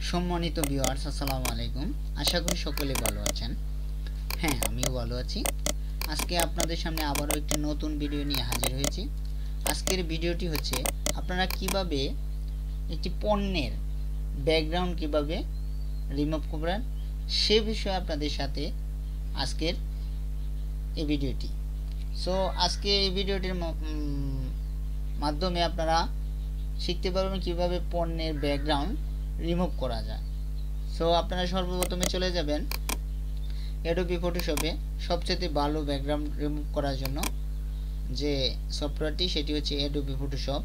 সম্মানিত ভিউয়ার্স, আসসালামু আলাইকুম। আশা করি সকলে ভালো আছেন। হ্যাঁ, আমিও ভালো আছি। আজকে আপনাদের সামনে আবারও একটি নতুন ভিডিও নিয়ে হাজির হয়েছি। আজকের ভিডিওটি হচ্ছে আপনারা কিভাবে একটি পণ্যের ব্যাকগ্রাউন্ড কিভাবে রিমুভ করবেন সে বিষয়ে আপনাদের সাথে আজকের এই ভিডিওটি। সো আজকে এই ভিডিওটির মাধ্যমে আপনারা শিখতে পারবেন কিভাবে পণ্যের ব্যাকগ্রাউন্ড রিমুভ করা যায়। সো আপনারা সর্বপ্রথমে চলে যাবেন অ্যাডোবি ফটোশপে। সবচেয়ে ভালো ব্যাকগ্রাউন্ড রিমুভ করার জন্য যে সফটওয়্যারটি সেটি হচ্ছে অ্যাডোবি ফটোশপ।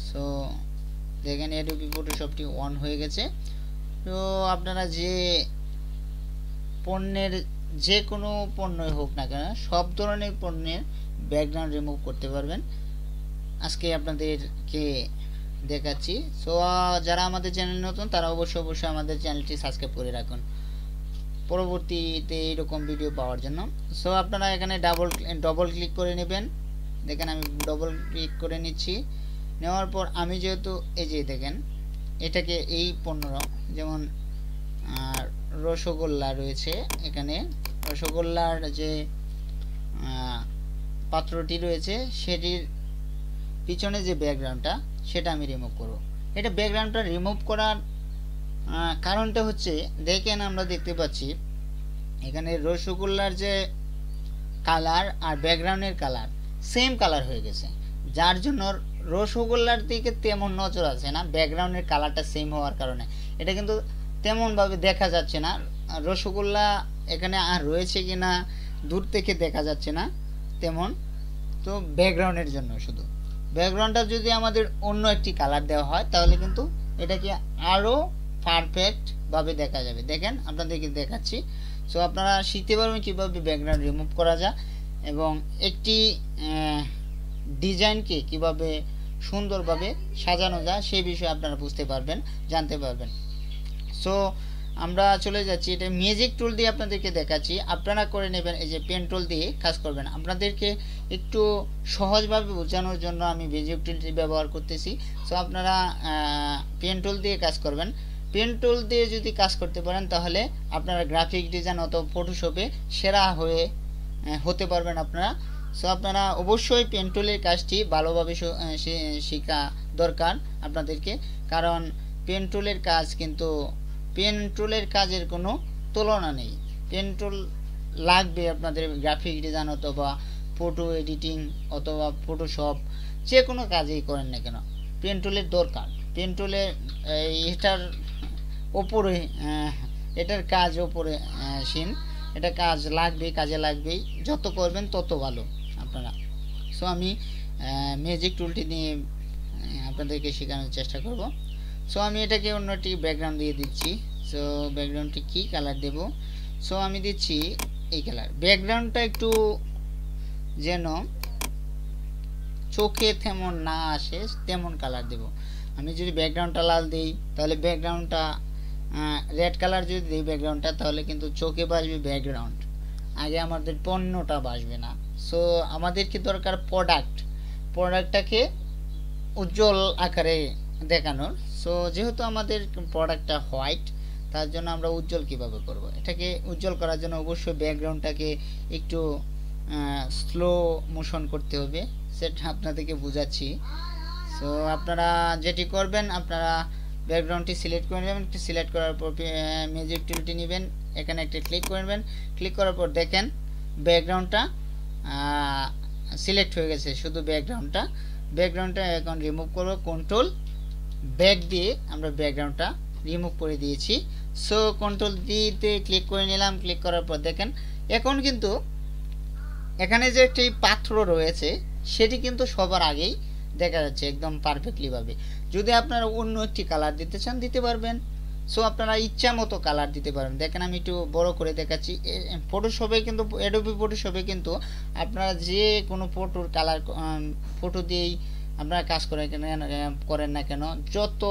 সো দেখেন অ্যাডোবি ফটোশপটি অন হয়ে গেছে। তো আপনারা যে পণ্যের যে কোনো পণ্যই হোক না কেন সব ধরনের পণ্যের ব্যাকগ্রাউন্ড রিমুভ করতে পারবেন। আজকে আপনাদেরকে দেখাচ্ছি। সো যারা আমাদের চ্যানেল নতুন তারা অবশ্যই আমাদের চ্যানেলটি সাবস্ক্রাইব করে রাখুন পরবর্তীতে এইরকম ভিডিও পাওয়ার জন্য। সো আপনারা এখানে ডবল ক্লিক করে নেবেন। দেখেন আমি ডবল ক্লিক করে নিচ্ছি। নেওয়ার পর আমি যেহেতু এই যে দেখেন এটাকে এই পণ্য যেমন রসগোল্লা রয়েছে, এখানে রসগোল্লার যে পাত্রটি রয়েছে সেটির পিছনে যে ব্যাকগ্রাউন্ডটা সেটা আমি রিমুভ করব। এটা ব্যাকগ্রাউন্ডটা রিমুভ করার কারণটা হচ্ছে দেখেন আমরা দেখতে পাচ্ছি এখানে রসগোল্লার যে কালার আর ব্যাকগ্রাউন্ডের কালার সেম কালার হয়ে গেছে, যার জন্য রসগোল্লার দিকে তেমন নজর আছে না। ব্যাকগ্রাউন্ডের কালারটা সেম হওয়ার কারণে এটা কিন্তু তেমনভাবে দেখা যাচ্ছে না। রসগোল্লা এখানে আর রয়েছে কিনা দূর থেকে দেখা যাচ্ছে না তেমন। তো ব্যাকগ্রাউন্ডের জন্য শুধু ব্যাকগ্রাউন্ডটা যদি আমাদের অন্য একটি কালার দেওয়া হয় তাহলে কিন্তু এটাকে আরও পারফেক্টভাবে দেখা যাবে। দেখেন আপনাদেরকে দেখাচ্ছি। সো আপনারা শিখতে পারবেন কীভাবে ব্যাকগ্রাউন্ড রিমুভ করা যায় এবং একটি ডিজাইনকে কিভাবে সুন্দরভাবে সাজানো যায় সেই বিষয়ে আপনারা বুঝতে পারবেন, জানতে পারবেন। সো আমরা চলে যাচ্ছি, এটা ম্যাজিক টুল দিয়ে আপনাদেরকে দেখাচ্ছি। আপনারা করে নেবেন এই যে পেন টুল দিয়ে কাজ করবেন। আপনাদেরকে একটু সহজভাবে বোঝানোর জন্য আমি ম্যাজিক টুলটি ব্যবহার করতেছি। সো আপনারা পেন টুল দিয়ে কাজ করবেন। পেন টুল দিয়ে যদি কাজ করতে পারেন তাহলে আপনারা গ্রাফিক ডিজাইন অথবা ফটোশপে সেরা হতে পারবেন আপনারা। সো আপনারা অবশ্যই পেন টুলের কাজটি ভালোভাবে শেখা দরকার আপনাদেরকে, কারণ পেন টুলের কাজ কিন্তু পেন টুলের কাজের কোনো তুলনা নেই। পেন টুল লাগবে আপনাদের গ্রাফিক ডিজাইন অথবা ফটো এডিটিং অথবা ফটোশপ যে কোনো কাজেই করেন না কেন পেন টুলের দরকার। পেন টুলের এটার ওপরে এটার কাজ ওপরে সিন, এটা কাজ লাগবে, কাজে লাগবেই। যত করবেন তত ভালো আপনারা। সো আমি ম্যাজিক টুলটি নিয়ে আপনাদেরকে শেখানোর চেষ্টা করব। সো আমি এটাকে অন্য একটি ব্যাকগ্রাউন্ড দিয়ে দিচ্ছি। সো ব্যাকগ্রাউন্ডটি কী কালার দেব? সো আমি দিচ্ছি এই কালার। ব্যাকগ্রাউন্ডটা একটু যেন চোখে তেমন না আসে তেমন কালার দেব। আমি যদি ব্যাকগ্রাউন্ডটা লাল দিই তাহলে ব্যাকগ্রাউন্ডটা রেড কালার যদি দিই ব্যাকগ্রাউন্ডটা তাহলে কিন্তু চোখে বাসবে ব্যাকগ্রাউন্ড, আগে আমাদের পণ্যটা বাসবে না। সো আমাদের কি দরকার প্রোডাক্টটাকে উজ্জ্বল আকারে দেখানোর। সো যেহেতু আমাদের প্রোডাক্টটা হোয়াইট তার জন্য আমরা উজ্জ্বল কিভাবে করব, এটাকে উজ্জ্বল করার জন্য অবশ্যই ব্যাকগ্রাউন্ডটাকে একটু স্লো মোশন করতে হবে, সেটা আপনাদেরকে বোঝাচ্ছি। সো আপনারা যেটি করবেন আপনারা ব্যাকগ্রাউন্ডটি সিলেক্ট করে নেবেন। সিলেক্ট করার পর ম্যাজিক টুলটি নেবেন, এখানে একটা ক্লিক করবেন। ক্লিক করার পর দেখেন ব্যাকগ্রাউন্ডটা সিলেক্ট হয়ে গেছে, শুধু ব্যাকগ্রাউন্ডটা এখন রিমুভ করব। কন্ট্রোল ব্যাক দিয়ে আমরা ব্যাকগ্রাউন্ডটা রিমুভ করে দিয়েছি। সো কন্ট্রোল দিতে ক্লিক করে নিলাম। ক্লিক করার পর দেখেন এখন কিন্তু এখানে যে একটি পাত্র রয়েছে সেটি কিন্তু সবার আগেই দেখা যাচ্ছে একদম পারফেক্টলিভাবে। যদি আপনারা অন্য একটি কালার দিতে চান দিতে পারবেন। সো আপনারা ইচ্ছা মতো কালার দিতে পারবেন। দেখেন আমি একটু বড় করে দেখাচ্ছি। ফটোশপে কিন্তু অ্যাডোবি ফটোশপে কিন্তু আপনারা যে কোনো ফটোর কালার ফটো দিয়েই আপনারা কাজ করেন না কেন, যত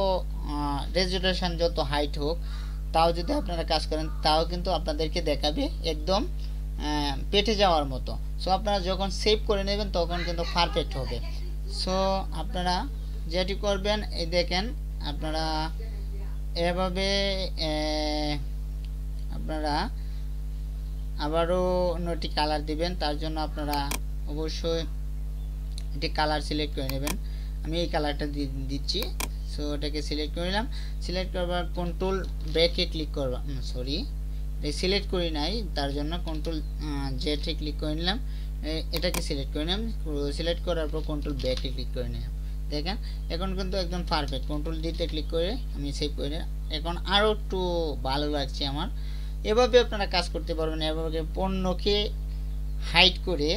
রেজুলেশন যত হাইট হোক তাও যদি আপনারা কাজ করেন তাও কিন্তু আপনাদেরকে দেখাবে একদম পেটে যাওয়ার মতো। সো আপনারা যখন সেভ করে নেবেন তখন কিন্তু পারফেক্ট হবে। সো আপনারা যেটি করবেন এই দেখেন আপনারা এভাবে আপনারা আবারও অন্যটি কালার দিবেন। তার জন্য আপনারা অবশ্যই এটি কালার সিলেক্ট করে নেবেন। আমি এই কালারটা দিচ্ছি। সো এটাকে সিলেক্ট করে নিলাম। সিলেক্ট করবার কন্ট্রোল ব্যাকে ক্লিক করবা, সরি সিলেক্ট করি নাই, তার জন্য কন্ট্রোল জেডে ক্লিক করে নিলাম। এটাকে সিলেক্ট করে নিলাম। সিলেক্ট করার পর কন্ট্রোল ব্যাকে ক্লিক করে নিলাম। দেখেন এখন কিন্তু একদম পারফেক্ট। কন্ট্রোল ডিতে ক্লিক করে আমি সেভ করে নিলাম। এখন আরও একটু ভালো লাগছে আমার। এভাবে আপনারা কাজ করতে পারবেন। এভাবে পণ্যকে হাইড করে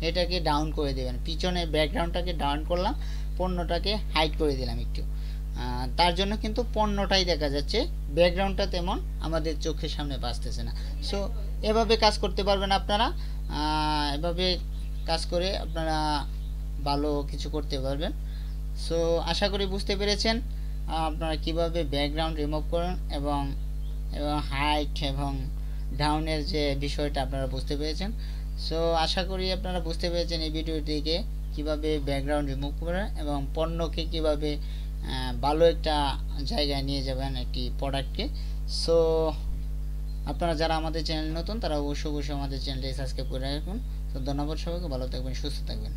এটাকে ডাউন করে দেবেন। পিছনে ব্যাকগ্রাউন্ডটাকে ডাউন করলাম, পণ্যটাকে হাইড করে দিলাম একটু। তার জন্য কিন্তু পণ্যটাই দেখা যাচ্ছে, ব্যাকগ্রাউন্ডটা তেমন আমাদের চোখের সামনে বাজতেছে না। সো এভাবে কাজ করতে পারবেন আপনারা। এভাবে কাজ করে আপনারা ভালো কিছু করতে পারবেন। সো আশা করি বুঝতে পেরেছেন আপনারা কিভাবে ব্যাকগ্রাউন্ড রিমুভ করেন এবং হাইট এবং ডাউনের যে বিষয়টা আপনারা বুঝতে পেরেছেন। সো আশা করি আপনারা বুঝতে পেরেছেন এই ভিডিওটিকে কিভাবে ব্যাকগ্রাউন্ড রিমুভ করেন এবং পণ্যকে কিভাবে ভালো একটা জায়গায় নিয়ে যাবেন একটি প্রোডাক্টকে। সো আপনারা যারা আমাদের চ্যানেল নতুন তারা অবশ্যই আমাদের চ্যানেলটি সাবস্ক্রাইব করে রাখুন। তো ধন্যবাদ সবাইকে, ভালো থাকবেন, সুস্থ থাকবেন।